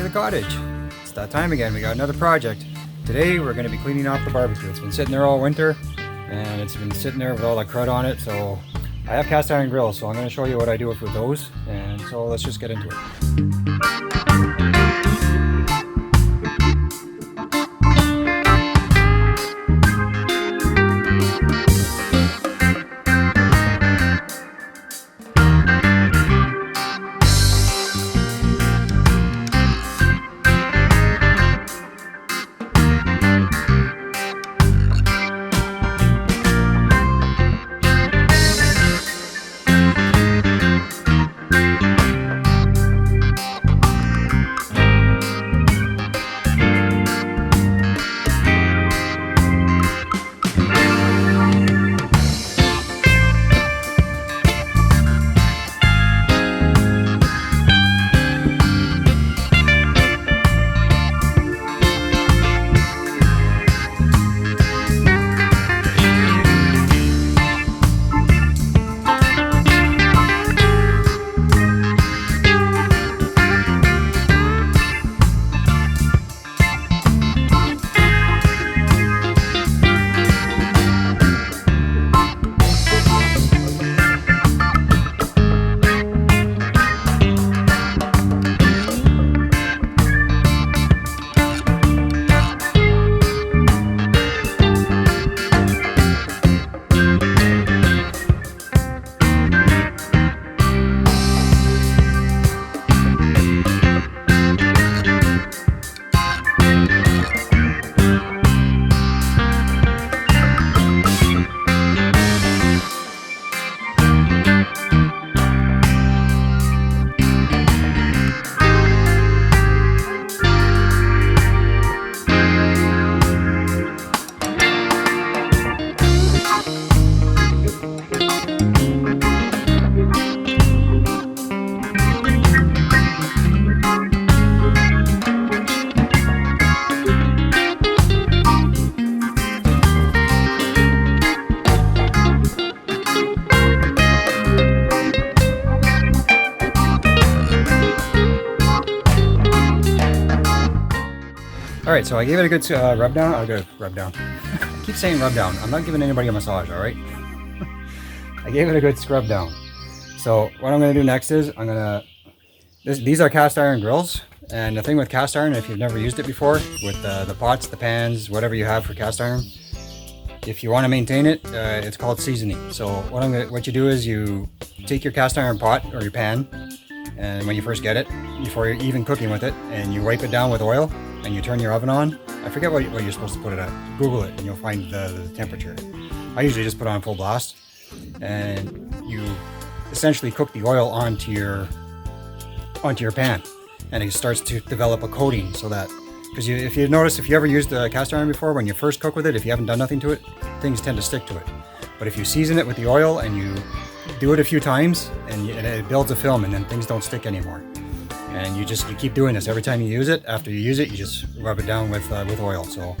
to the cottage. It's that time again. We got another project. Today we're going to be cleaning off the barbecue. It's been sitting there all winter and it's been sitting there with all that crud on it. So I have cast iron grills, so I'm going to show you what I do with those. And so let's just get into it. Alright, so I gave it a good rub down. I'll go rub down. I keep saying rub down. I'm not giving anybody a massage, alright? I gave it a good scrub down. So what I'm going to do next is I'm going to... These are cast iron grills. And the thing with cast iron, if you've never used it before, with the pots, the pans, whatever you have for cast iron, if you want to maintain it, it's called seasoning. So what you do is you take your cast iron pot or your pan, and when you first get it, before you're even cooking with it, and you wipe it down with oil, and you turn your oven on. I forget what you're supposed to put it at. Google it and you'll find the temperature. I usually just put it on full blast, and you essentially cook the oil onto your pan, and it starts to develop a coating. So that, because if you notice, if you ever used cast iron before, when you first cook with it, if you haven't done nothing to it, things tend to stick to it. But if you season it with the oil and you do it a few times, and it builds a film, and then things don't stick anymore. And you keep doing this every time you use it. After you use it, you just rub it down with oil. So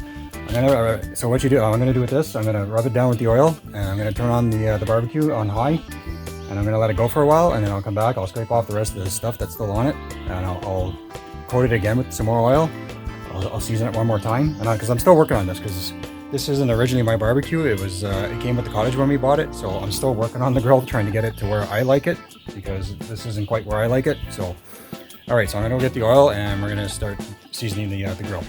what you do? I'm gonna do with this. I'm gonna rub it down with the oil, and I'm gonna turn on the barbecue on high, and I'm gonna let it go for a while, and then I'll come back. I'll scrape off the rest of the stuff that's still on it, and I'll coat it again with some more oil. I'll season it one more time, and because I'm still working on this, because this isn't originally my barbecue. It came with the cottage when we bought it, so I'm still working on the grill, trying to get it to where I like it, because this isn't quite where I like it. So. Alright, so I'm going to go get the oil and we're going to start seasoning the grill.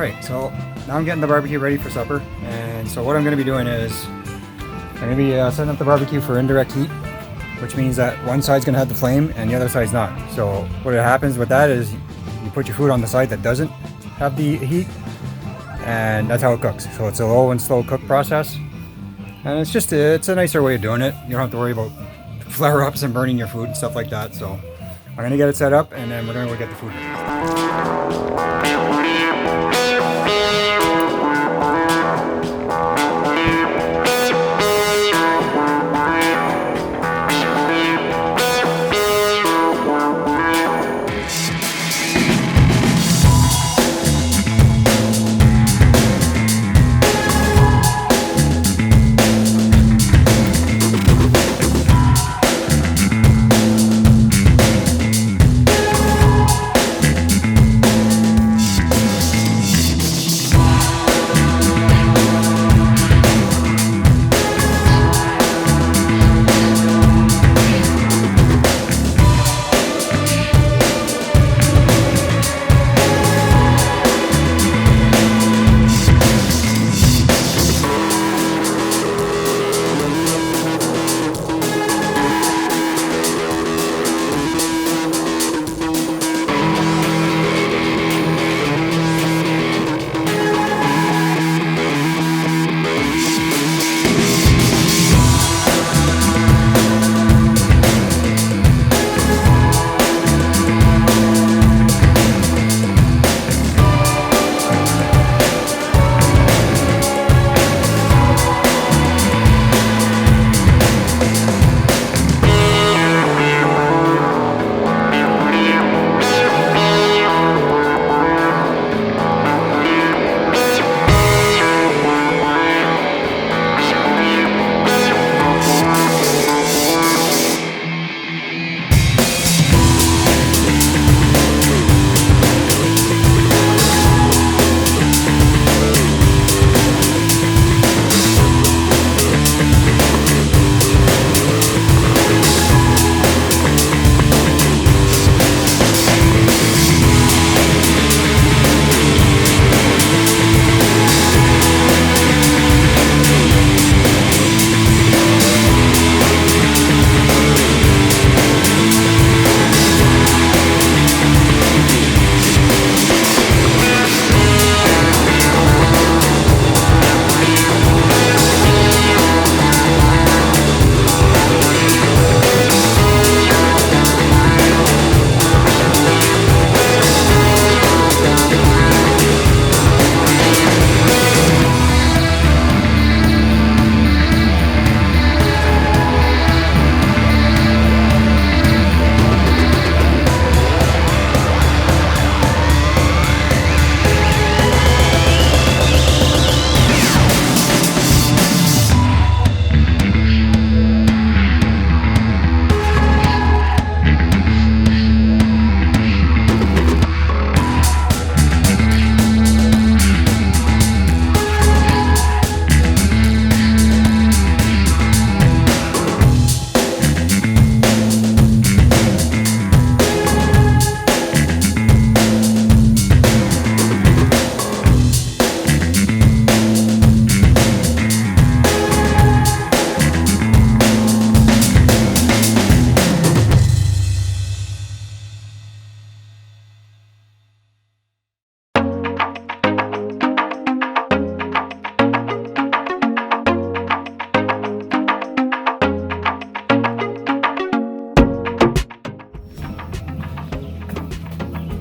Alright, so now I'm getting the barbecue ready for supper, and so what I'm going to be doing is I'm going to be setting up the barbecue for indirect heat, which means that one side's going to have the flame and the other side's not. So what happens with that is you put your food on the side that doesn't have the heat, and that's how it cooks. So it's a low and slow cook process, and it's a nicer way of doing it. You don't have to worry about flare-ups and burning your food and stuff like that. So I'm going to get it set up, and then we're going to go get the food ready.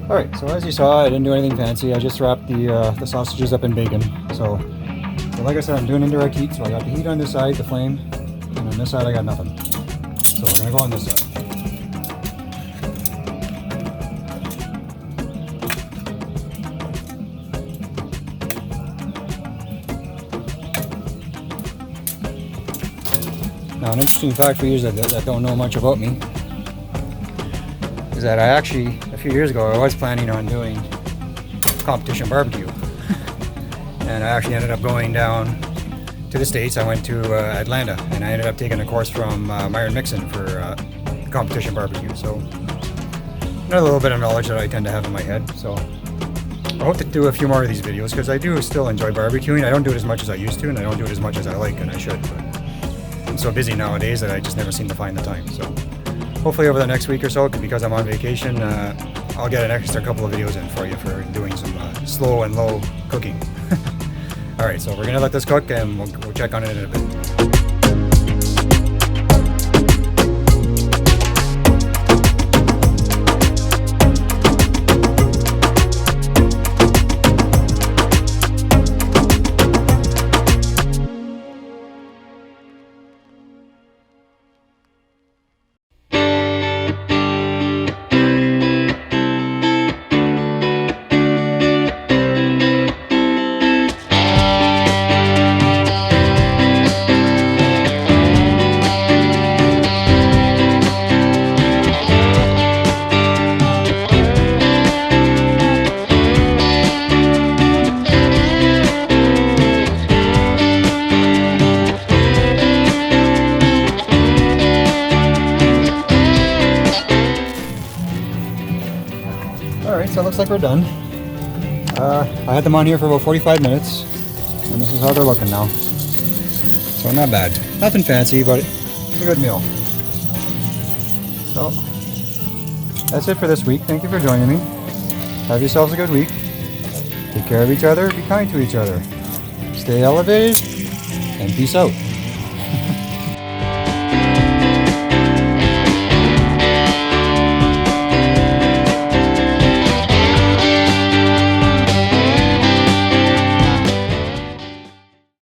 Alright, so as you saw, I didn't do anything fancy. I just wrapped the sausages up in bacon. So like I said, I'm doing indirect heat, so I got the heat on this side, the flame, and on this side I got nothing. So we're going to go on this side. Now, an interesting fact for you that don't know much about me is that I actually, a few years ago, I was planning on doing competition barbecue. And I actually ended up going down to the States. I went to Atlanta, and I ended up taking a course from Myron Mixon for competition barbecue. So, another little bit of knowledge that I tend to have in my head. So, I hope to do a few more of these videos, because I do still enjoy barbecuing. I don't do it as much as I used to, and I don't do it as much as I like, and I should. But so busy nowadays that I just never seem to find the time. So hopefully over the next week or so, because I'm on vacation, I'll get an extra couple of videos in for you for doing some slow and low cooking. All right, so we're gonna let this cook and we'll check on it in a bit. Alright, so it looks like we're done. I had them on here for about 45 minutes, and this is how they're looking now. So not bad. Nothing fancy, but it's a good meal. So, that's it for this week. Thank you for joining me. Have yourselves a good week. Take care of each other, be kind to each other. Stay elevated, and peace out.